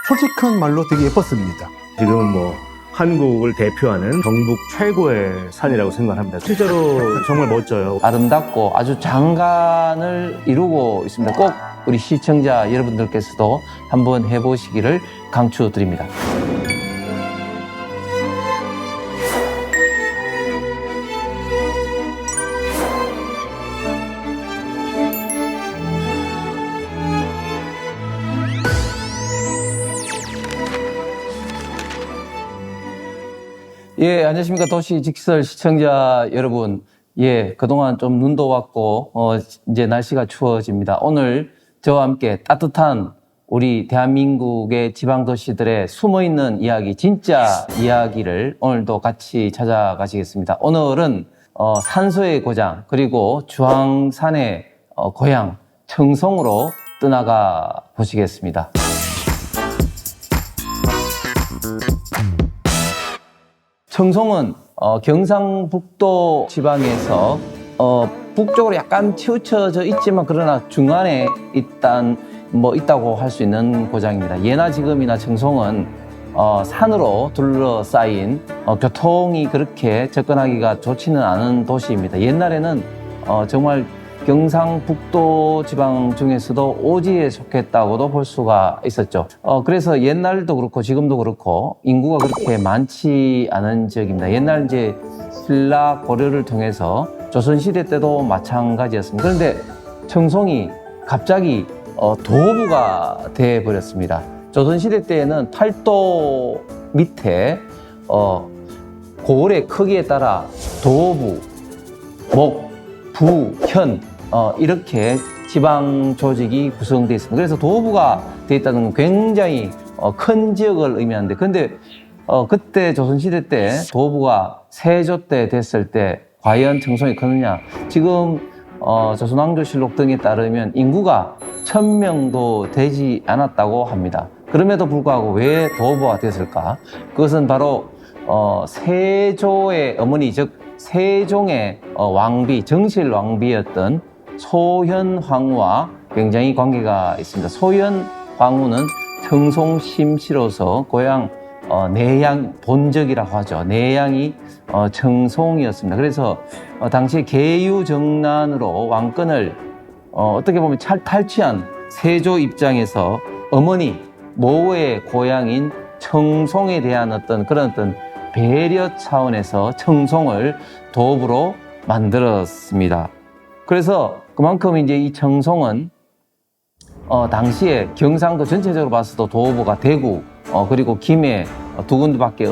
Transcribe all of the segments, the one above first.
솔직한 말로 되게 예뻤습니다. 지금은 뭐 한국을 대표하는 경북 최고의 산이라고 생각합니다. 실제로 정말 멋져요. 아름답고 아주 장관을 이루고 있습니다. 꼭 우리 시청자 여러분들께서도 한번 해보시기를 강추드립니다. 예, 안녕하십니까. 도시직설 시청자 여러분. 예, 그동안 좀 눈도 왔고, 이제 날씨가 추워집니다. 오늘 저와 함께 따뜻한 우리 대한민국의 지방도시들의 숨어있는 이야기, 진짜 이야기를 오늘도 같이 찾아가시겠습니다. 오늘은, 산소의 고장, 그리고 주황산의 고향, 청송으로 떠나가 보시겠습니다. 청송은 경상북도 지방에서 북쪽으로 약간 치우쳐져 있지만 그러나 중간에 있다고 할 수 있는 고장입니다. 예나 지금이나 청송은 산으로 둘러싸인 교통이 그렇게 접근하기가 좋지는 않은 도시입니다. 옛날에는 정말 경상북도 지방 중에서도 오지에 속했다고도 볼 수가 있었죠. 그래서 옛날도 그렇고 지금도 그렇고 인구가 그렇게 많지 않은 지역입니다. 옛날 이제 신라 고려를 통해서 조선시대 때도 마찬가지였습니다. 그런데 청송이 갑자기 도보가 돼버렸습니다. 조선시대 때에는 팔도 밑에 고을의 크기에 따라 도부, 목, 부, 현 이렇게 지방 조직이 구성되어 있습니다. 그래서 도부가 되어 있다는 건 굉장히 큰 지역을 의미하는데, 근데 그때 조선시대 때 도부가 세조 때 됐을 때 과연 청송이 컸느냐? 지금 조선왕조실록 등에 따르면 인구가 1000명도 되지 않았다고 합니다. 그럼에도 불구하고 왜 도부가 됐을까? 그것은 바로 세조의 어머니, 즉 세종의 왕비, 정실 왕비였던 소현황후와 굉장히 관계가 있습니다. 소현황후는 청송 심씨로서 고향 내양 본적이라고 하죠. 내양이 청송이었습니다. 그래서 당시 계유정난으로 왕권을 어떻게 보면 탈취한 세조 입장에서 어머니 모의 고향인 청송에 대한 그런 배려 차원에서 청송을 도읍으로 만들었습니다. 그래서 그만큼 이제 이 청송은 당시에 경상도 전체적으로 봤어도 도읍가 대구 그리고 김해 두 군데밖에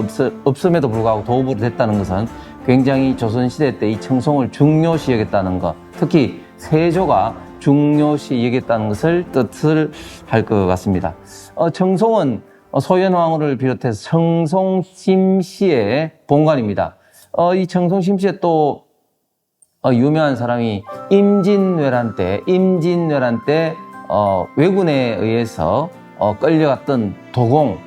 없음에도 불구하고 도읍으로 됐다는 것은 굉장히 조선시대 때 이 청송을 중요시 여겼다는 것, 특히 세조가 중요시 여겼다는 것을 뜻을 할 것 같습니다. 청송은 소현왕후를 비롯해서 청송 심씨의 본관입니다. 이 청송 심씨의 또 유명한 사람이 임진왜란 때 왜군에 의해서 끌려갔던 도공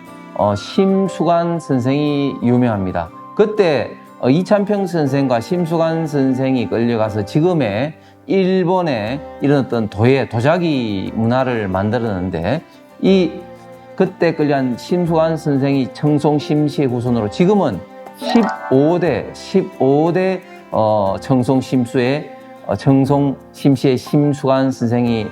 심수관 선생이 유명합니다. 그때 이찬평 선생과 심수관 선생이 끌려가서 지금의 일본의 이런 도자기 문화를 만들었는데, 그때 끌려간 심수관 선생이 청송 심씨의 후손으로 지금은 15대 청송 심씨의 심수관 선생이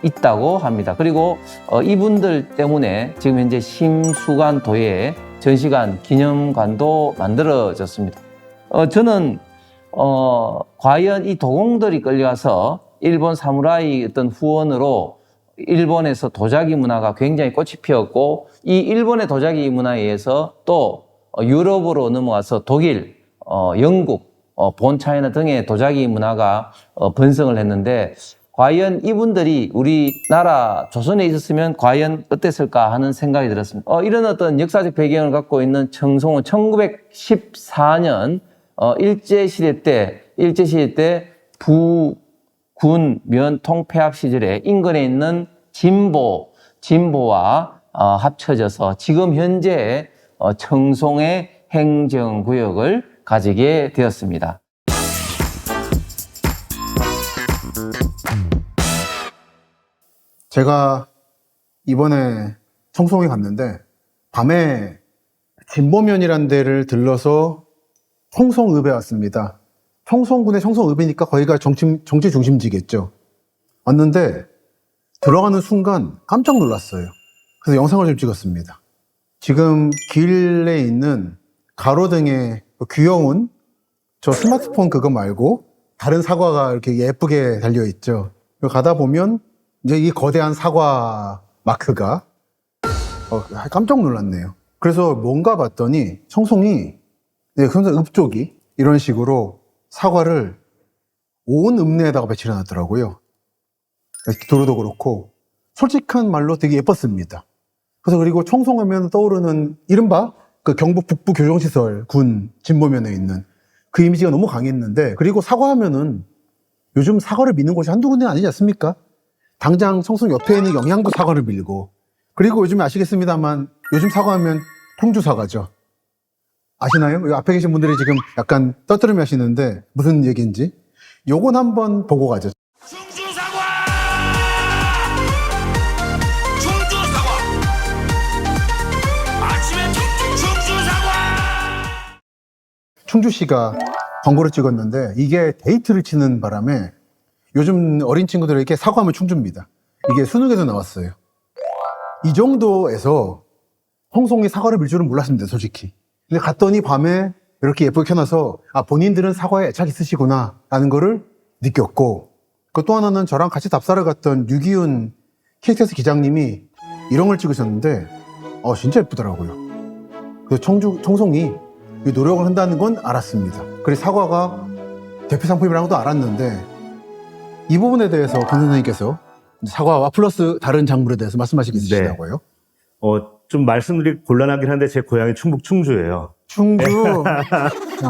있다고 합니다. 그리고 이분들 때문에 지금 현재 심수관 도에 전시관 기념관도 만들어졌습니다. 저는 과연 이 도공들이 끌려와서 일본 사무라이 후원으로 일본에서 도자기 문화가 굉장히 꽃이 피었고, 이 일본의 도자기 문화에 의해서 또 유럽으로 넘어가서 독일, 영국, 본차이나 등의 도자기 문화가 번성을 했는데, 과연 이분들이 우리나라 조선에 있었으면 과연 어땠을까 하는 생각이 들었습니다. 이런 역사적 배경을 갖고 있는 청송은 1914년 일제시대 때 부군 면통 폐합 시절에 인근에 있는 진보와 합쳐져서 지금 현재 청송의 행정구역을 가지게 되었습니다. 제가 이번에 청송에 갔는데 밤에 진보면이라는 데를 들러서 청송읍에 왔습니다. 청송군의 청송읍이니까 거기가 정치 중심지겠죠. 왔는데 들어가는 순간 깜짝 놀랐어요. 그래서 영상을 좀 찍었습니다. 지금 길에 있는 가로등에 귀여운 저 스마트폰 그거 말고 다른 사과가 이렇게 예쁘게 달려있죠. 가다 보면 이제 이 거대한 사과 마크가 깜짝 놀랐네요. 그래서 뭔가 봤더니 청송이 그래서 읍 쪽이 이런 식으로 사과를 온 읍내에다가 배치해 놨더라고요. 도로도 그렇고 솔직한 말로 되게 예뻤습니다. 그래서 그리고 청송하면 떠오르는 이른바 그 경북 북부 교정시설 군 진보면에 있는 그 이미지가 너무 강했는데, 그리고 사과하면은 요즘 사과를 믿는 곳이 한두 군데 아니지 않습니까? 당장 청송 옆에 있는 영양도 사과를 밀고, 그리고 요즘에 아시겠습니다만 요즘 사과하면 통주 사과죠. 아시나요? 여기 앞에 계신 분들이 지금 약간 떠들으며 하시는데 무슨 얘기인지 요건 한번 보고 가죠. 충주 사과! 충주 사과! 아침에 충주 사과! 충주시가 광고를 찍었는데 이게 데이트를 치는 바람에 요즘 어린 친구들에게 사과하면 충주입니다. 이게 수능에도 나왔어요. 이 정도에서 청송이 사과를 밀 줄은 몰랐습니다, 솔직히. 근데 갔더니 밤에 이렇게 예쁘게 켜놔서 본인들은 사과에 애착 있으시구나 라는 거를 느꼈고, 그 또 하나는 저랑 같이 답사를 갔던 유기훈 KTX 기장님이 이런 걸 찍으셨는데 진짜 예쁘더라고요. 그래서 청송이 노력을 한다는 건 알았습니다. 그리고 사과가 대표 상품이라는 것도 알았는데 이 부분에 대해서 강 선생님께서 사과와 플러스 다른 작물에 대해서 말씀하실 게 있으시다고요? 좀 말씀드리기 곤란하긴 한데 제 고향이 충북 충주예요. 충주.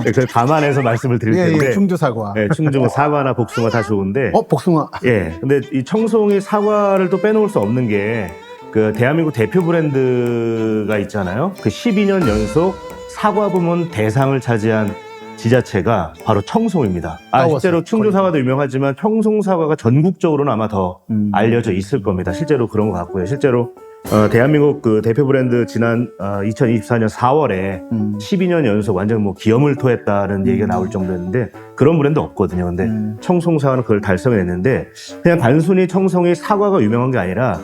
그래서 감안해서 말씀을 드릴 텐데. 충주 사과. 네, 충주 뭐 사과나 복숭아 다 좋은데. 복숭아. 예. 근데 이 청송이 사과를 또 빼놓을 수 없는 게 그 대한민국 대표 브랜드가 있잖아요. 그 12년 연속 사과 부문 대상을 차지한 지자체가 바로 청송입니다. 실제로 충주 사과도 유명하지만 청송 사과가 전국적으로는 아마 더 알려져 있을 겁니다. 실제로 그런 것 같고요. 실제로 대한민국 그 대표 브랜드 지난 2024년 4월에 12년 연속 완전 뭐 기염을 토했다는 얘기가 나올 정도였는데 그런 브랜드 없거든요. 근데 청송 사과는 그걸 달성해냈는데 그냥 단순히 청송이 사과가 유명한 게 아니라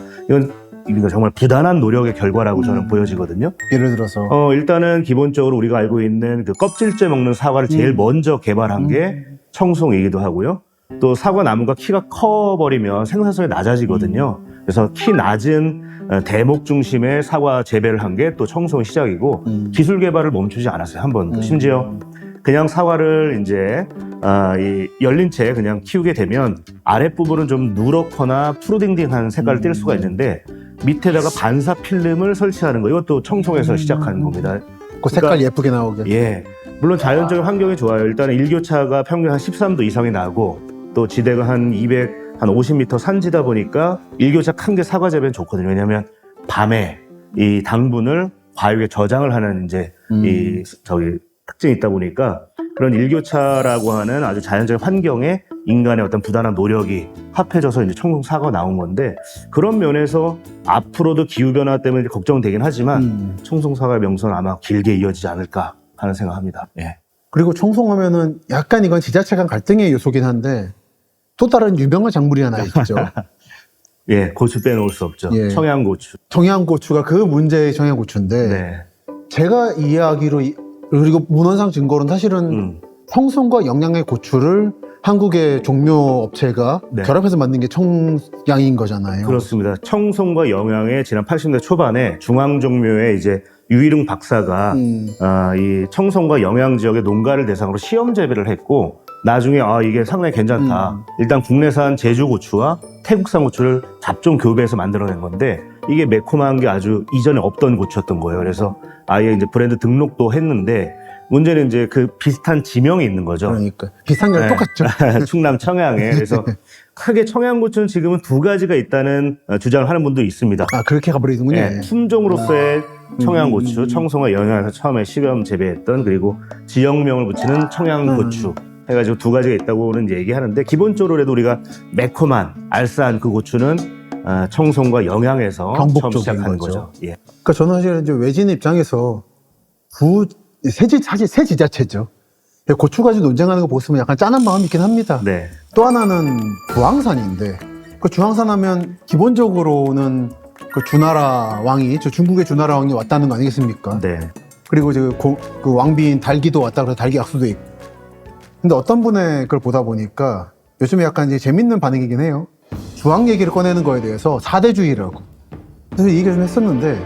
이거 정말 부단한 노력의 결과라고 저는 보여지거든요. 예를 들어서 일단은 기본적으로 우리가 알고 있는 그 껍질째 먹는 사과를 제일 먼저 개발한 게 청송이기도 하고요. 또 사과 나무가 키가 커버리면 생산성이 낮아지거든요. 그래서 키 낮은 대목 중심의 사과 재배를 한 게 또 청송의 시작이고 기술 개발을 멈추지 않았어요, 한 번도. 심지어 그냥 사과를 이제 열린 채 그냥 키우게 되면 아랫부분은 좀 누렇거나 푸르딩딩한 색깔을 띌 수가 있는데 밑에다가 반사 필름을 설치하는 거, 이것도 청송에서 시작한 겁니다. 그 색깔 예쁘게 나오게. 예. 물론 자연적인 환경이 좋아요. 일단은 일교차가 평균 한 13도 이상이 나고 또 지대가 한 50m 산지다 보니까 일교차 큰 게 사과 재배는 좋거든요. 왜냐하면 밤에 이 당분을 과육에 저장을 하는 이제 특징이 있다 보니까 그런 일교차라고 하는 아주 자연적인 환경에 인간의 어떤 부단한 노력이 합해져서 이제 청송 사과가 나온 건데, 그런 면에서 앞으로도 기후변화 때문에 걱정되긴 하지만 청송 사과의 명성은 아마 길게 이어지지 않을까 하는 생각합니다. 예. 그리고 청송하면은 약간 이건 지자체 간 갈등의 요소긴 한데 또 다른 유명한 작물이 하나 있죠. 예, 고추 빼놓을 수 없죠. 예. 청양고추. 청양고추가 그 문제의 청양고추인데 네. 제가 이해하기로 그리고 문헌상 증거로는 사실은 청송과 영양의 고추를 한국의 종묘 업체가 네. 결합해서 만든 게 청양인 거잖아요. 그렇습니다. 청송과 영양의 지난 80년대 초반에 중앙종묘의 이제 유일흥 박사가 이 청송과 영양 지역의 농가를 대상으로 시험 재배를 했고, 나중에 이게 상당히 괜찮다. 일단 국내산 제주고추와 태국산 고추를 잡종 교배해서 만들어낸 건데, 이게 매콤한 게 아주 이전에 없던 고추였던 거예요. 그래서 아예 이제 브랜드 등록도 했는데, 문제는 이제 그 비슷한 지명이 있는 거죠. 그러니까 비슷한 게 네. 똑같죠. 충남 청양에. 그래서 크게 청양고추는 지금은 두 가지가 있다는 주장을 하는 분도 있습니다. 그렇게 가버리는군요. 네, 품종으로서의 청양고추, 청송과 영양에서 처음에 시범 재배했던, 그리고 지역명을 붙이는 청양고추 해가지고 두 가지가 있다고는 얘기하는데, 기본적으로 그래도 우리가 매콤한 알싸한 그 고추는 청송과 영양에서 처음 경북 쪽인 시작한 거죠. 거죠. 예. 그러니까 저는 사실 이제 외진 입장에서 사실 새 지자체죠. 고추 가지고 논쟁하는 거 보시면 약간 짠한 마음이 있긴 합니다. 네. 또 하나는 주황산인데 그 주황산 하면 기본적으로는 그 주나라 왕이 중국의 주나라 왕이 왔다는 거 아니겠습니까? 네. 그리고 이제 그 왕비인 달기도 왔다 그래서 달기 악수도 있고. 근데 어떤 분의 걸 보다 보니까 요즘에 약간 이제 재밌는 반응이긴 해요. 주황 얘기를 꺼내는 거에 대해서 사대주의라고. 그래서 이 얘기를 좀 했었는데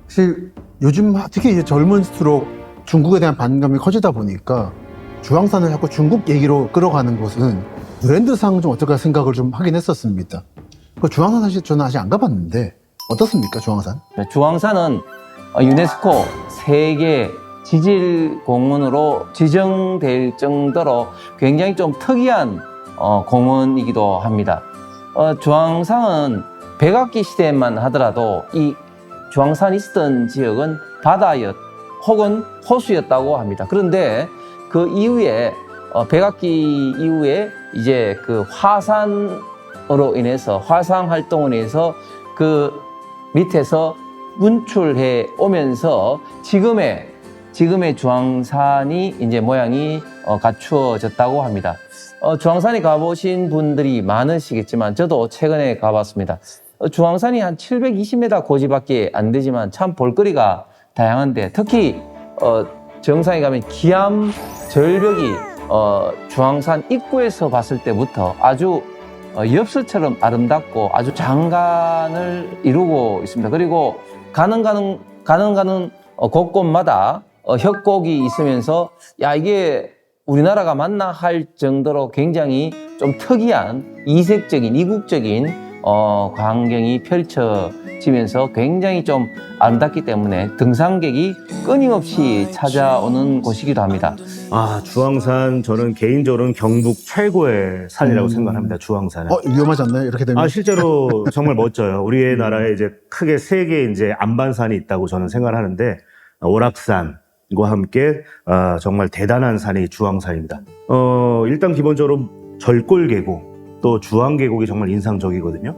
사실 요즘 특히 이제 젊은수록 중국에 대한 반감이 커지다 보니까 주황산을 자꾸 중국 얘기로 끌어가는 것은 브랜드상 좀 어떨까 생각을 좀 하긴 했었습니다. 그 주황산 사실 저는 아직 안 가봤는데 어떻습니까, 주황산? 주황산은 유네스코 세계 지질공원으로 지정될 정도로 굉장히 좀 특이한 공원이기도 합니다. 주황산은 백악기 시대만 하더라도 이 주황산이 있었던 지역은 바다였 혹은 호수였다고 합니다. 그런데 그 이후에 백악기 이후에 이제 그 화산으로 인해서 화산 활동으로 인해서 그 밑에서 분출해 오면서 지금의 주황산이 이제 모양이 갖추어졌다고 합니다. 주황산에 가보신 분들이 많으시겠지만 저도 최근에 가봤습니다. 주황산이 한 720m 고지밖에 안 되지만 참 볼거리가 다양한데 특히 정상에 가면 기암 절벽이 주황산 입구에서 봤을 때부터 아주 엽서처럼 아름답고 아주 장관을 이루고 있습니다. 그리고 가는 곳곳마다 협곡이 있으면서 야 이게 우리나라가 맞나 할 정도로 굉장히 좀 특이한 이색적인 이국적인 광경이 펼쳐지면서 굉장히 좀 아름답기 때문에 등산객이 끊임없이 찾아오는 곳이기도 합니다. 주황산 저는 개인적으로는 경북 최고의 산이라고 생각합니다. 주황산은. 위험하지 않나요? 이렇게 되면? 실제로 정말 멋져요. 우리나라에 이제 크게 세 개의 이제 안반산이 있다고 저는 생각을 하는데 오락산과 함께 정말 대단한 산이 주황산입니다. 일단 기본적으로 절골계곡 또 주황계곡이 정말 인상적이거든요.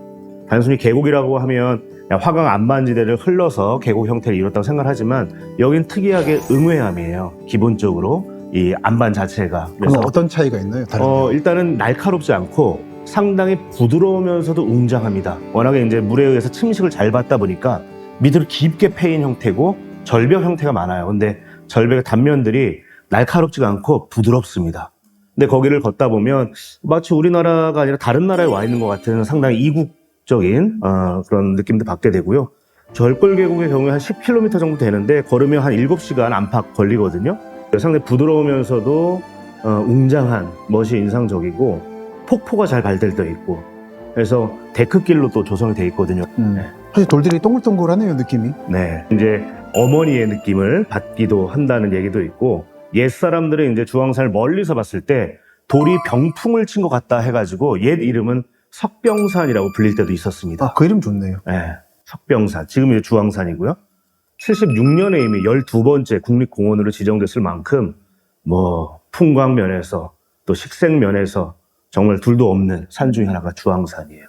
단순히 계곡이라고 하면 화강 안반지대를 흘러서 계곡 형태를 이뤘다고 생각하지만 여긴 특이하게 응회암이에요. 기본적으로 이 안반 자체가. 그럼 어떤 차이가 있나요? 다른 일단은 날카롭지 않고 상당히 부드러우면서도 웅장합니다. 워낙에 이제 물에 의해서 침식을 잘 받다 보니까 밑으로 깊게 패인 형태고 절벽 형태가 많아요. 근데 절벽의 단면들이 날카롭지가 않고 부드럽습니다. 근데 거기를 걷다 보면 마치 우리나라가 아니라 다른 나라에 와 있는 것 같은 상당히 이국적인 그런 느낌도 받게 되고요. 절골계곡의 경우에 한 10km 정도 되는데 걸으면 한 7시간 안팎 걸리거든요. 상당히 부드러우면서도 웅장한 멋이 인상적이고 폭포가 잘 발달되어 있고 그래서 데크길로 또 조성이 되어 있거든요. 사실 돌들이 동글동글하네요, 느낌이. 네, 이제 어머니의 느낌을 받기도 한다는 얘기도 있고 옛사람들은 이제 주황산을 멀리서 봤을 때 돌이 병풍을 친 것 같다 해가지고 옛 이름은 석병산이라고 불릴 때도 있었습니다. 그 이름 좋네요. 네, 석병산. 지금 이제 주황산이고요. 76년에 이미 12번째 국립공원으로 지정됐을 만큼 뭐 풍광 면에서 또 식생 면에서 정말 둘도 없는 산 중에 하나가 주황산이에요.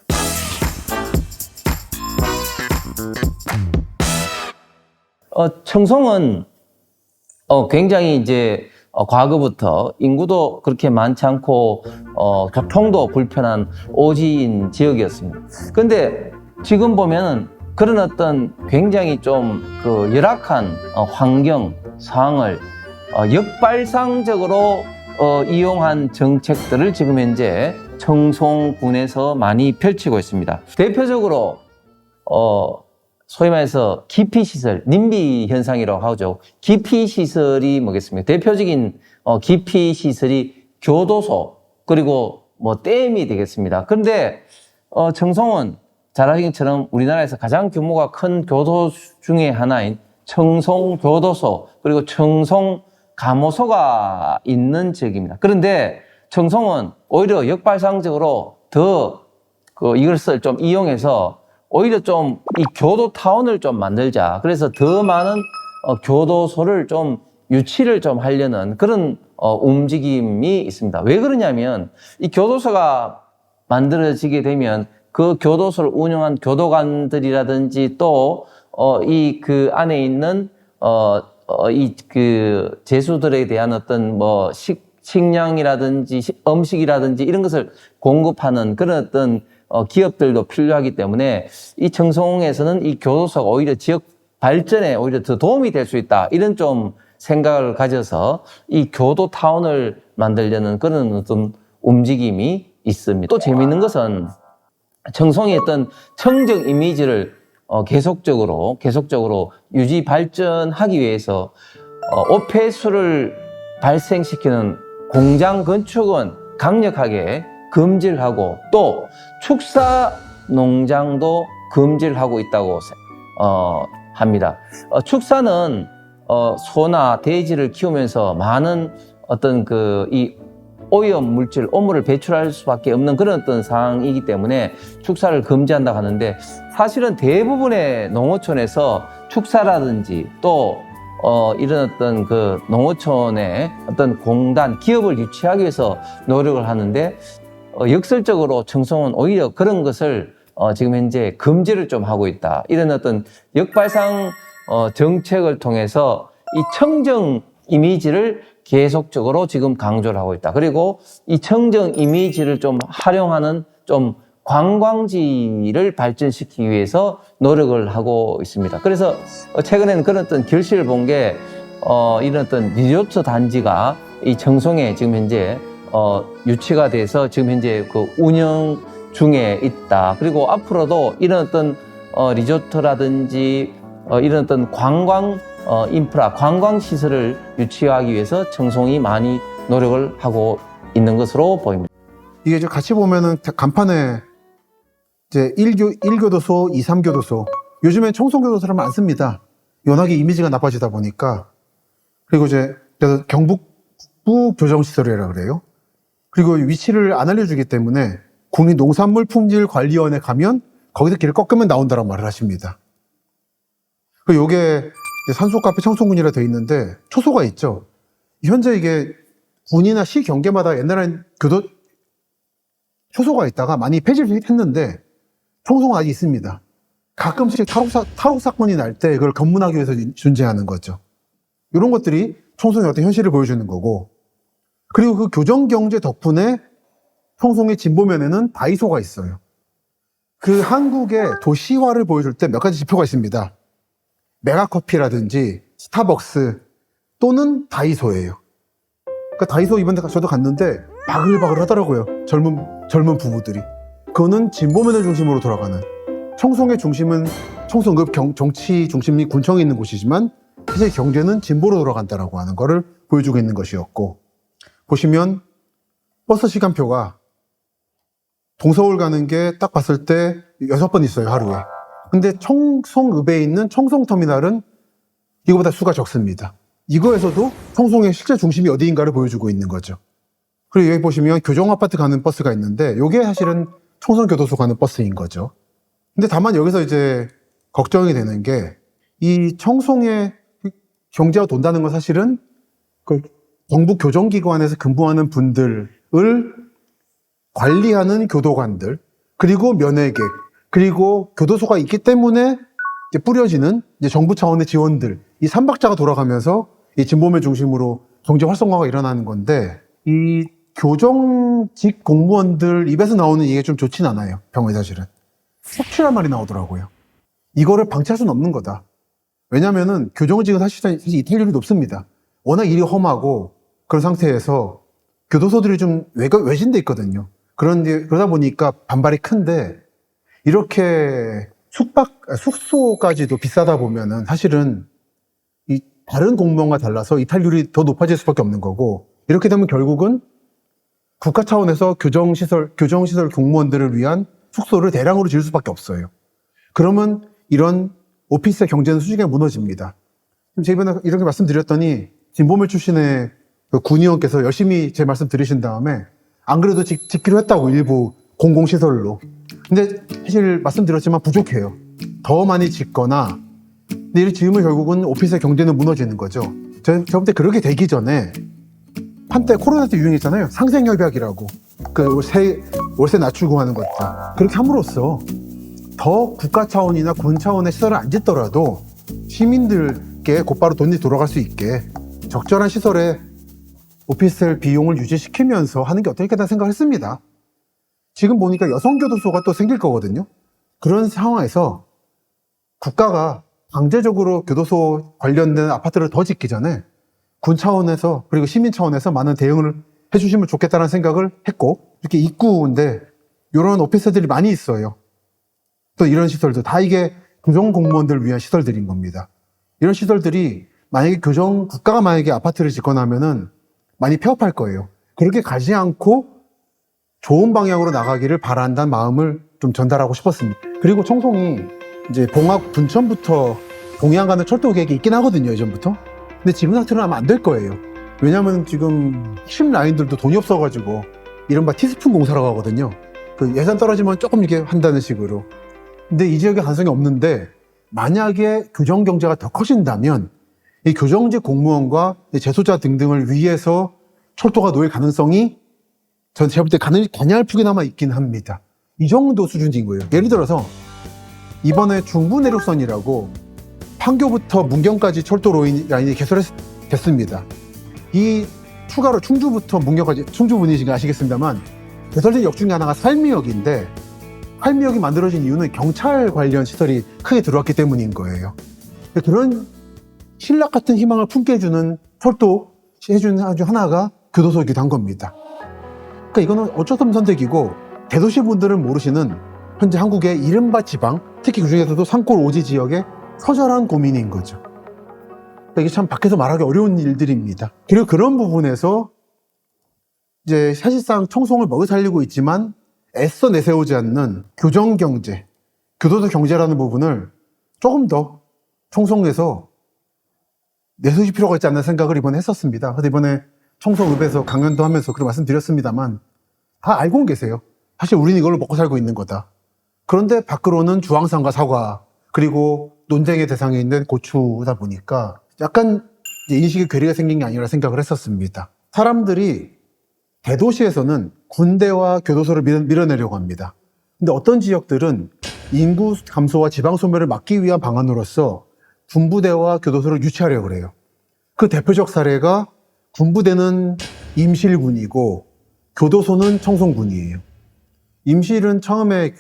청송은 굉장히 이제 과거부터 인구도 그렇게 많지 않고 교통도 불편한 오지인 지역이었습니다. 그런데 지금 보면은 그런 어떤 굉장히 좀 그 열악한 환경 상황을 역발상적으로 이용한 정책들을 지금 현재 청송군에서 많이 펼치고 있습니다. 대표적으로 소위 말해서 기피시설, 님비 현상이라고 하죠. 기피시설이 뭐겠습니까? 대표적인 기피시설이 교도소, 그리고 뭐 댐이 되겠습니다. 그런데 청송은 잘 아시는 것처럼 우리나라에서 가장 규모가 큰 교도소 중에 하나인 청송교도소, 그리고 청송감호소가 있는 지역입니다. 그런데 청송은 오히려 역발상적으로 더 이것을 좀 이용해서 오히려 좀 이 교도타운을 좀 만들자. 그래서 더 많은 교도소를 좀 유치를 좀 하려는 그런 움직임이 있습니다. 왜 그러냐면 이 교도소가 만들어지게 되면 그 교도소를 운영한 교도관들이라든지 또 이 그 안에 있는 이 그 죄수들에 대한 어떤 뭐 식량이라든지 음식이라든지 이런 것을 공급하는 그런 어떤 기업들도 필요하기 때문에 이 청송에서는 이 교도소가 오히려 지역 발전에 오히려 더 도움이 될 수 있다. 이런 좀 생각을 가져서 이 교도타운을 만들려는 그런 어떤 움직임이 있습니다. 또 재미있는 것은 청송의 어떤 청정 이미지를 계속적으로 유지 발전하기 위해서 오폐수를 발생시키는 공장 건축은 강력하게 금지를 하고 또 축사 농장도 금지를 하고 있다고 합니다. 축사는 소나 돼지를 키우면서 많은 어떤 이 오염 물질, 오물을 배출할 수밖에 없는 그런 어떤 상황이기 때문에 축사를 금지한다고 하는데 사실은 대부분의 농어촌에서 축사라든지 또 이런 어떤 그 농어촌의 어떤 공단, 기업을 유치하기 위해서 노력을 하는데 역설적으로 청송은 오히려 그런 것을 지금 현재 금지를 좀 하고 있다. 이런 어떤 역발상 정책을 통해서 이 청정 이미지를 계속적으로 지금 강조를 하고 있다. 그리고 이 청정 이미지를 좀 활용하는 좀 관광지를 발전시키기 위해서 노력을 하고 있습니다. 그래서 최근에는 그런 어떤 결실을 본 게 이런 어떤 리조트 단지가 이 청송에 지금 현재 유치가 돼서 지금 현재 그 운영 중에 있다. 그리고 앞으로도 이런 어떤 리조트라든지 이런 어떤 관광 인프라, 관광 시설을 유치하기 위해서 청송이 많이 노력을 하고 있는 것으로 보입니다. 이게 이제 같이 보면은 간판에 이제 1교도소, 2, 3교도소. 요즘엔 청송교도소를 안 씁니다. 워낙에 이미지가 나빠지다 보니까. 그리고 이제 그래서 경북부 교정시설이라 그래요. 그리고 위치를 안 알려주기 때문에 국립농산물품질관리원에 가면 거기서 길을 꺾으면 나온다라고 말을 하십니다. 그리고 요게 산소카페 청송군이라 되어 있는데 초소가 있죠. 현재 이게 군이나 시 경계마다 옛날엔 초소가 있다가 많이 폐지를 했는데 청송은 아직 있습니다. 가끔씩 탈옥 사건이 날 때 그걸 검문하기 위해서 존재하는 거죠. 이런 것들이 청송의 어떤 현실을 보여주는 거고, 그리고 그 교정 경제 덕분에 청송의 진보면에는 다이소가 있어요. 그 한국의 도시화를 보여줄 때 몇 가지 지표가 있습니다. 메가커피라든지 스타벅스 또는 다이소예요. 그러니까 다이소 이번에 저도 갔는데 바글바글 하더라고요. 젊은 부부들이. 그거는 진보면을 중심으로 돌아가는, 청송의 중심은 청송읍 정치 중심이 군청에 있는 곳이지만 실제 경제는 진보로 돌아간다라고 하는 거를 보여주고 있는 것이었고, 보시면 버스 시간표가 동서울 가는 게 딱 봤을 때 6번 있어요, 하루에. 근데 청송읍에 있는 청송터미널은 이거보다 수가 적습니다. 이거에서도 청송의 실제 중심이 어디인가를 보여주고 있는 거죠. 그리고 여기 보시면 교정아파트 가는 버스가 있는데 이게 사실은 청송교도소 가는 버스인 거죠. 근데 다만 여기서 이제 걱정이 되는 게 이 청송의 경제가 돈다는 건 사실은 그 정부 교정기관에서 근무하는 분들을 관리하는 교도관들, 그리고 면회객, 그리고 교도소가 있기 때문에 이제 뿌려지는 이제 정부 차원의 지원들, 이 삼박자가 돌아가면서 이 진보면 중심으로 경제 활성화가 일어나는 건데, 이 교정직 공무원들 입에서 나오는 이게 좀 좋진 않아요. 병원이 사실은. 속출한 말이 나오더라고요. 이거를 방치할 수는 없는 거다. 왜냐면은 교정직은 사실 이탈률이 높습니다. 워낙 일이 험하고 그런 상태에서 교도소들이 좀 외진돼 있거든요. 그러다 보니까 반발이 큰데, 이렇게 숙소까지도 비싸다 보면은 사실은 이 다른 공무원과 달라서 이탈률이 더 높아질 수밖에 없는 거고, 이렇게 되면 결국은 국가 차원에서 교정시설 공무원들을 위한 숙소를 대량으로 지을 수밖에 없어요. 그러면 이런 오피스의 경제는 수직에 무너집니다. 제가 이번에 이렇게 말씀드렸더니 진보면 출신의 그 군의원께서 열심히 제 말씀 들으신 다음에 안 그래도 짓기로 했다고, 일부 공공시설로. 근데 사실 말씀드렸지만 부족해요. 더 많이 짓거나, 근데 이를 지으면 결국은 오피스의 경제는 무너지는 거죠. 제가 볼 때 그렇게 되기 전에 한때 코로나 때 유행했잖아요. 상생협약이라고. 월세 낮추고 하는 것들. 그렇게 함으로써 더 국가 차원이나 군 차원의 시설을 안 짓더라도 시민들께 곧바로 돈이 돌아갈 수 있게 적절한 시설에 오피스텔 비용을 유지시키면서 하는 게 어떨까 생각을 했습니다. 지금 보니까 여성교도소가 또 생길 거거든요. 그런 상황에서 국가가 강제적으로 교도소 관련된 아파트를 더 짓기 전에 군 차원에서 그리고 시민 차원에서 많은 대응을 해주시면 좋겠다는 생각을 했고, 이렇게 입구인데 이런 오피스텔들이 많이 있어요. 또 이런 시설도 다 이게 교정 공무원들을 위한 시설들인 겁니다. 이런 시설들이 만약에 국가가 만약에 아파트를 짓거나 하면은 많이 폐업할 거예요. 그렇게 가지 않고 좋은 방향으로 나가기를 바란다는 마음을 좀 전달하고 싶었습니다. 그리고 청송이 이제 봉합 분천부터 동해안 가는 철도 계획이 있긴 하거든요, 예전부터. 근데 지금 상태로 하면 안 될 거예요. 왜냐면 지금 핵심 라인들도 돈이 없어가지고 이른바 티스푼 공사라고 하거든요. 그 예산 떨어지면 조금 이렇게 한다는 식으로. 근데 이 지역에 가능성이 없는데 만약에 교정 경제가 더 커진다면 이 교정직 공무원과 재소자 등등을 위해서 철도가 놓일 가능성이 제가 볼 때 가냘프게나마 있긴 합니다. 이 정도 수준인 거예요. 예를 들어서 이번에 중부내륙선이라고 판교부터 문경까지 철도 라인이 개설됐습니다. 이 추가로 충주부터 문경까지, 충주분이시가 아시겠습니다만 개설된 역 중에 하나가 살미역인데, 살미역이 만들어진 이유는 경찰 관련 시설이 크게 들어왔기 때문인 거예요. 그런 신락 같은 희망을 품게 해주는 철도 해주는 아주 하나가 교도소이기도 한 겁니다. 그러니까 이거는 어쩔 수 없는 선택이고, 대도시 분들은 모르시는 현재 한국의 이른바 지방, 특히 그중에서도 산골 오지 지역의 처절한 고민인 거죠. 그러니까 이게 참 밖에서 말하기 어려운 일들입니다. 그리고 그런 부분에서 이제 사실상 청송을 먹여 살리고 있지만 애써 내세우지 않는 교정 경제, 교도소 경제라는 부분을 조금 더 청송에서 내세울 필요가 있지 않나 생각을 이번에 했었습니다. 그래서 이번에 청송읍에서 강연도 하면서 그런 말씀드렸습니다만 다 알고는 계세요. 사실 우리는 이걸로 먹고 살고 있는 거다. 그런데 밖으로는 주황산과 사과, 그리고 논쟁의 대상에 있는 고추다 보니까 약간 인식의 괴리가 생긴 게 아니라 생각을 했었습니다. 사람들이 대도시에서는 군대와 교도소를 밀어내려고 합니다. 근데 어떤 지역들은 인구 감소와 지방 소멸을 막기 위한 방안으로서 군부대와 교도소를 유치하려고 그래요. 그 대표적 사례가 군부대는 임실군이고 교도소는 청송군이에요. 임실은 처음에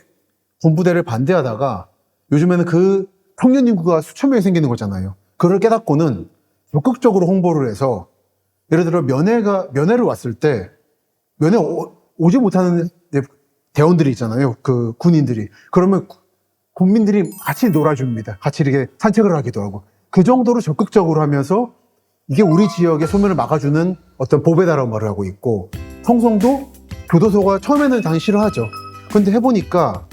군부대를 반대하다가 요즘에는 그 평균 인구가 수천 명이 생기는 거잖아요. 그걸 깨닫고는 적극적으로 홍보를 해서, 예를 들어 면회를 왔을 때 면회 오지 못하는 대원들이 있잖아요. 그 군인들이. 그러면 국민들이 같이 놀아줍니다. 같이 이렇게 산책을 하기도 하고. 그 정도로 적극적으로 하면서 이게 우리 지역의 소멸을 막아주는 어떤 보배다라고 말을 하고 있고, 청송도 교도소가 처음에는 당연히 싫어하죠. 그런데 해보니까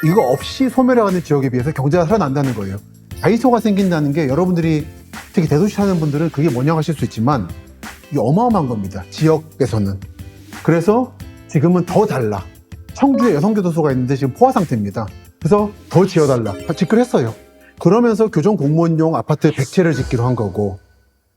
이거 없이 소멸해가는 지역에 비해서 경제가 살아난다는 거예요. 다이소가 생긴다는 게 여러분들이 특히 대도시 사는 분들은 그게 뭐냐 하실 수 있지만 이게 어마어마한 겁니다. 지역에서는. 그래서 지금은 더 달라. 청주에 여성교도소가 있는데 지금 포화 상태입니다. 그래서 더 지어달라. 짓기로 했어요. 그러면서 교정 공무원용 아파트 100채를 짓기로 한 거고.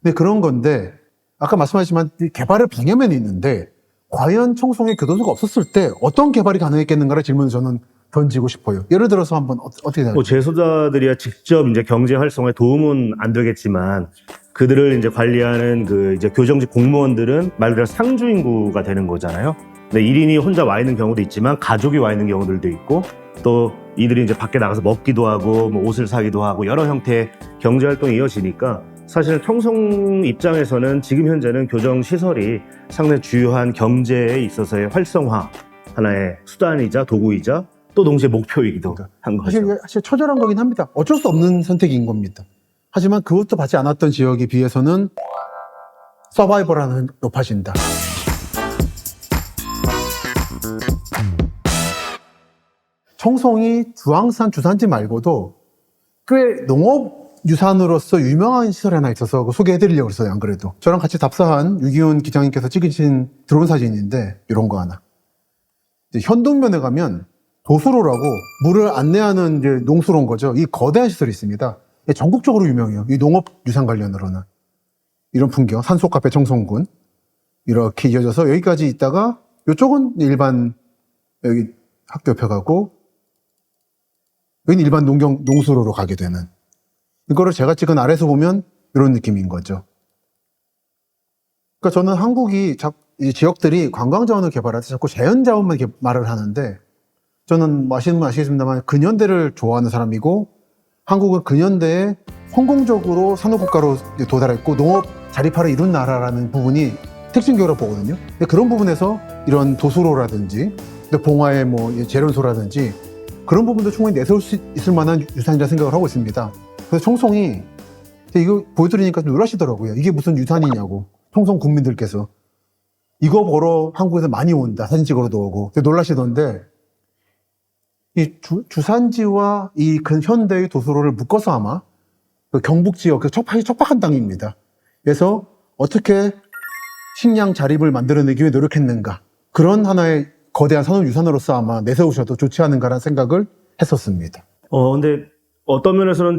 근데 그런 건데 아까 말씀하셨지만 개발의 방해면이 있는데 과연 청송에 교도소가 없었을 때 어떤 개발이 가능했겠는가를 질문을 저는 던지고 싶어요. 예를 들어서 한번 어떻게 생각하세요? 재소자들이야 직접 이제 경제 활성화에 도움은 안 되겠지만 그들을 이제 관리하는 그 이제 교정직 공무원들은 말 그대로 상주 인구가 되는 거잖아요. 근데 1인이 혼자 와 있는 경우도 있지만 가족이 와 있는 경우들도 있고, 또 이들이 이제 밖에 나가서 먹기도 하고 뭐 옷을 사기도 하고 여러 형태의 경제 활동이 이어지니까 사실 청송 입장에서는 지금 현재는 교정 시설이 상당히 주요한 경제에 있어서의 활성화 하나의 수단이자 도구이자 또 동시에 목표이기도 한 거죠. 사실 처절한 거긴 합니다. 어쩔 수 없는 선택인 겁니다. 하지만 그것도 받지 않았던 지역에 비해서는 서바이벌하는 높아진다. 청송이 주황산 주산지 말고도 꽤 농업유산으로서 유명한 시설이 하나 있어서 소개해드리려고 했어요. 안 그래도 저랑 같이 답사한 유기훈 기장님께서 찍으신 드론 사진인데 이런 거 하나. 현동면에 가면 도수로라고 물을 안내하는 이제 농수로인 거죠. 이 거대한 시설이 있습니다. 전국적으로 유명해요. 이 농업유산 관련으로는. 이런 풍경, 산소카페 청송군 이렇게 이어져서 여기까지 있다가 이쪽은 일반 여기 학교 옆에 가고 여기는 일반 농수로로 가게 되는 이거를 제가 찍은 아래에서 보면 이런 느낌인 거죠. 그러니까 저는 한국이 이 지역들이 관광 자원을 개발할 때 자꾸 자연 자원만 말을 하는데 저는 아시는 분 아시겠습니다만 근현대를 좋아하는 사람이고 한국은 근현대에 성공적으로 산업국가로 도달했고 농업 자립화를 이룬 나라라는 부분이 특징적으로 보거든요. 근데 그런 부분에서 이런 도수로라든지 봉화의 뭐 재련소라든지 그런 부분도 충분히 내세울 수 있을 만한 유산이라 생각을 하고 있습니다. 그래서 청송이 이거 보여드리니까 좀 놀라시더라고요. 이게 무슨 유산이냐고. 청송 국민들께서 이거 보러 한국에서 많이 온다. 사진 찍으러도 오고. 놀라시던데 이 주산지와 이 근현대의 도수로를 묶어서 아마 그 경북 지역 그 척박한 땅입니다. 그래서 어떻게 식량 자립을 만들어내기 위해 노력했는가. 그런 하나의 거대한 산업유산으로서 아마 내세우셔도 좋지 않은가라는 생각을 했었습니다. 근데 어떤 면에서는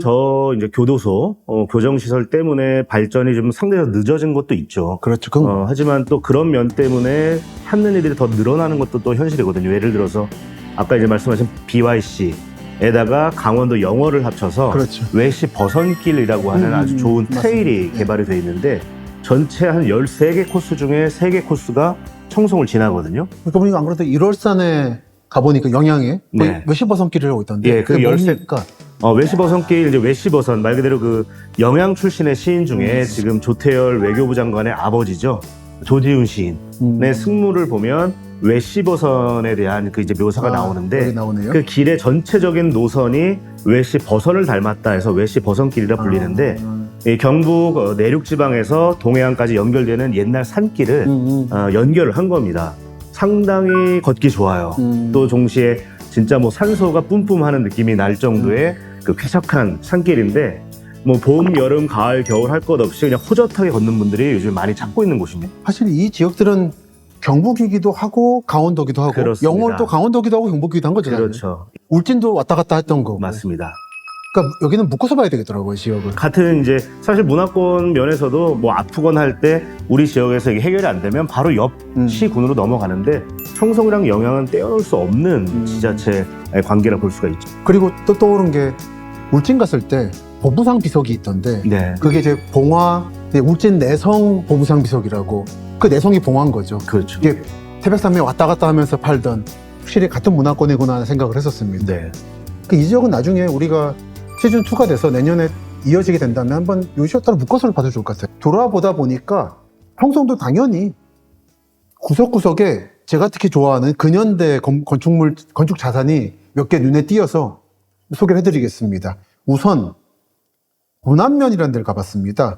이제 교도소, 교정시설 때문에 발전이 좀 상대적으로 늦어진 것도 있죠. 그렇죠. 하지만 또 그런 면 때문에 하는 일들이 더 늘어나는 것도 또 현실이거든요. 예를 들어서 아까 이제 말씀하신 BYC에다가 강원도 영월을 합쳐서 그렇죠. 외시 버선길이라고 하는 아주 좋은 맞습니다. 트레일이 개발이 되어 있는데 전체 한 13개 코스 중에 3개 코스가 청송을 지나거든요. 그러니까 보니까 안 그래도 1월산에 가보니까 영양에 네. 외시버선길이라고 있던데 예, 그 그게 13 뭡니까? 외시버선길, 이제 외시버선, 말 그대로 그 영양 출신의 시인 중에 지금 조태열 외교부 장관의 아버지죠. 조지훈 시인의 승무를 보면 외시버선에 대한 그 이제 묘사가 나오는데 여기 나오네요. 그 길의 전체적인 노선이 외시버선을 닮았다 해서 외시버선길이라 불리는데 이 경북 내륙 지방에서 동해안까지 연결되는 옛날 산길을 연결을 한 겁니다. 상당히 걷기 좋아요. 또 동시에 진짜 뭐 산소가 뿜뿜하는 느낌이 날 정도의 그 쾌적한 산길인데 뭐 봄, 여름, 가을, 겨울 할 것 없이 그냥 호젓하게 걷는 분들이 요즘 많이 찾고 있는 곳입니다. 사실 이 지역들은 경북이기도 하고 강원도기도 하고 그렇습니다. 영월도 강원도기도 하고 경북이기도 한 거잖아요. 그렇죠. 울진도 왔다 갔다 했던 거고. 맞습니다. 그러니까 여기는 묶어서 봐야 되겠더라고요, 지역을. 같은 이제 사실 문화권 면에서도 뭐 아프거나 할 때 우리 지역에서 이게 해결이 안 되면 바로 옆 시군으로 넘어가는데 청송이랑 영양은 떼어놓을 수 없는 지자체의 관계라 볼 수가 있죠. 그리고 또 떠오른 게 울진 갔을 때 보부상 비석이 있던데 네, 그게 이제 봉화 울진 내성 보부상 비석이라고 그 내성이 봉화인 거죠. 그렇죠. 이게 태백산맥 왔다 갔다 하면서 팔던 확실히 같은 문화권이구나 하는 생각을 했었습니다. 네, 이 지역은 나중에 우리가 시즌2가 돼서 내년에 이어지게 된다면 한번 요 지역 따라 묶어서 봐도 좋을 것 같아요. 돌아보다 보니까 청송도 당연히 구석구석에 제가 특히 좋아하는 근현대 건축 자산이 몇 개 눈에 띄어서 소개를 해드리겠습니다. 우선 문안면이라는 데를 가봤습니다.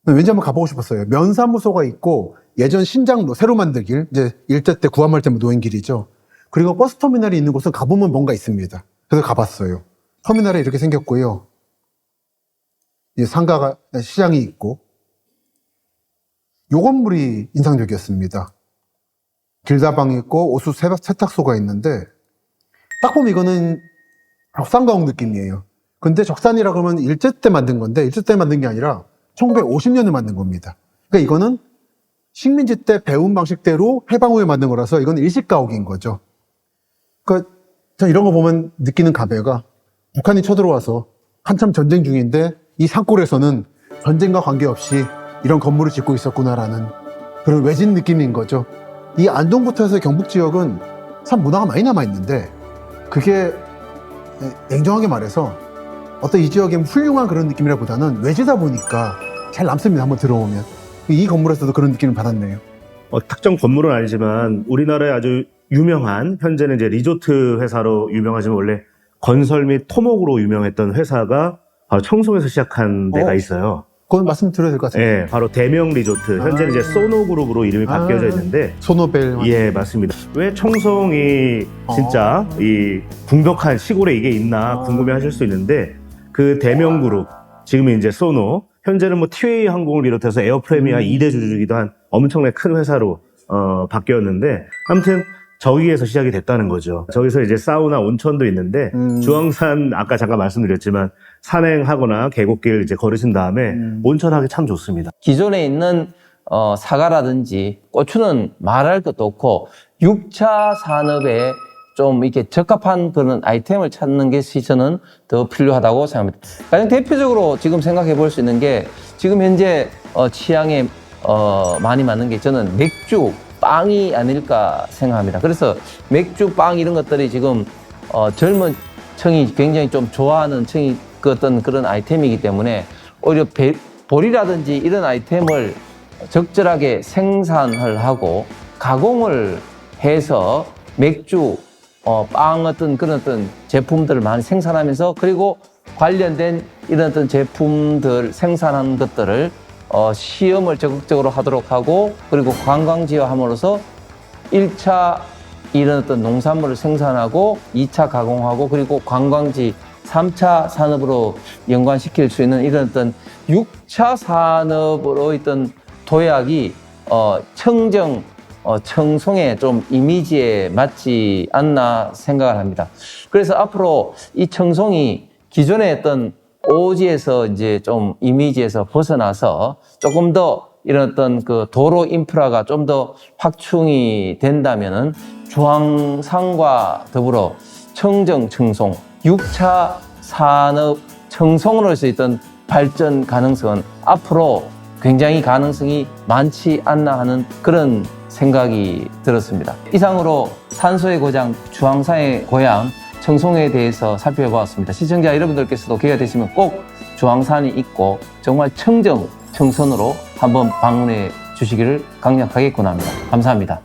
왠지 한번 가보고 싶었어요. 면사무소가 있고 예전 신장로 새로 만든 길, 이제 일제 때 구한말 때문에 놓인 길이죠. 그리고 버스터미널이 있는 곳은 가보면 뭔가 있습니다. 그래서 가봤어요. 터미널이 이렇게 생겼고요. 이 상가가 시장이 있고 요 건물이 인상적이었습니다. 길다방이 있고 오수 세탁소가 있는데 딱 보면 이거는 적산가옥 느낌이에요. 근데 적산이라 그러면 일제 때 만든 건데 일제 때 만든 게 아니라 1950년에 만든 겁니다. 그러니까 이거는 식민지 때 배운 방식대로 해방 후에 만든 거라서 이건 일식가옥인 거죠. 그러니까 전 이런 거 보면 느끼는 감회가 북한이 쳐들어와서 한참 전쟁 중인데 이 산골에서는 전쟁과 관계없이 이런 건물을 짓고 있었구나라는 그런 외진 느낌인 거죠. 이 안동부터 해서 경북 지역은 참 문화가 많이 남아있는데 그게 냉정하게 말해서 어떤 이 지역의 훌륭한 그런 느낌이라보다는 외지다 보니까 잘 남습니다. 한번 들어오면. 이 건물에서도 그런 느낌을 받았네요. 특정 건물은 아니지만 우리나라의 아주 유명한 현재는 이제 리조트 회사로 유명하지만 원래 건설 및 토목으로 유명했던 회사가 바로 청송에서 시작한 데가 있어요. 그건 말씀드려야 될 것 같아요. 네, 바로 대명 리조트. 현재는 이제 소노그룹으로 이름이 바뀌어져 있는데 소노벨. 예, 맞습니다. 왜 청송이 진짜 이 궁벽한 시골에 이게 있나 궁금해 하실 수 있는데 그 대명그룹, 지금은 이제 소노, 현재는 뭐 티웨이 항공을 비롯해서 에어프레미아 2대 주주이기도 한 엄청나게 큰 회사로 바뀌었는데 아무튼 저기에서 시작이 됐다는 거죠. 저기서 이제 사우나, 온천도 있는데 주황산 아까 잠깐 말씀드렸지만 산행하거나 계곡길 이제 걸으신 다음에 온천하기 참 좋습니다. 기존에 있는 사과라든지 고추는 말할 것도 없고 6차 산업에 좀 이렇게 적합한 그런 아이템을 찾는 것이 저는 더 필요하다고 생각합니다. 가장 대표적으로 지금 생각해 볼 수 있는 게 지금 현재 취향에 많이 맞는 게 저는 맥주, 빵이 아닐까 생각합니다. 그래서 맥주, 빵 이런 것들이 지금 젊은 층이 굉장히 좀 좋아하는 층이 그 어떤 그런 아이템이기 때문에 오히려 보리라든지 이런 아이템을 적절하게 생산을 하고 가공을 해서 맥주, 빵 어떤 그런 어떤 제품들을 많이 생산하면서 그리고 관련된 이런 어떤 제품들 생산한 것들을 시험을 적극적으로 하도록 하고 그리고 관광지화함으로써 1차 이런 어떤 농산물을 생산하고 2차 가공하고 그리고 관광지 3차 산업으로 연관시킬 수 있는 이런 어떤 6차 산업으로 있던 도약이 청정, 청송의 좀 이미지에 맞지 않나 생각을 합니다. 그래서 앞으로 이 청송이 기존의 어떤 오지에서 이제 좀 이미지에서 벗어나서 조금 더 이런 어떤 그 도로 인프라가 좀 더 확충이 된다면은 중앙상과 더불어 청정, 청송, 6차 산업 청송으로서 있던 발전 가능성은 앞으로 굉장히 가능성이 많지 않나 하는 그런 생각이 들었습니다. 이상으로 산소의 고장, 주황산의 고향, 청송에 대해서 살펴보았습니다. 시청자 여러분들께서도 기회가 되시면 꼭 주황산이 있고 정말 청정, 청선으로 한번 방문해 주시기를 강력하게 권합니다. 감사합니다.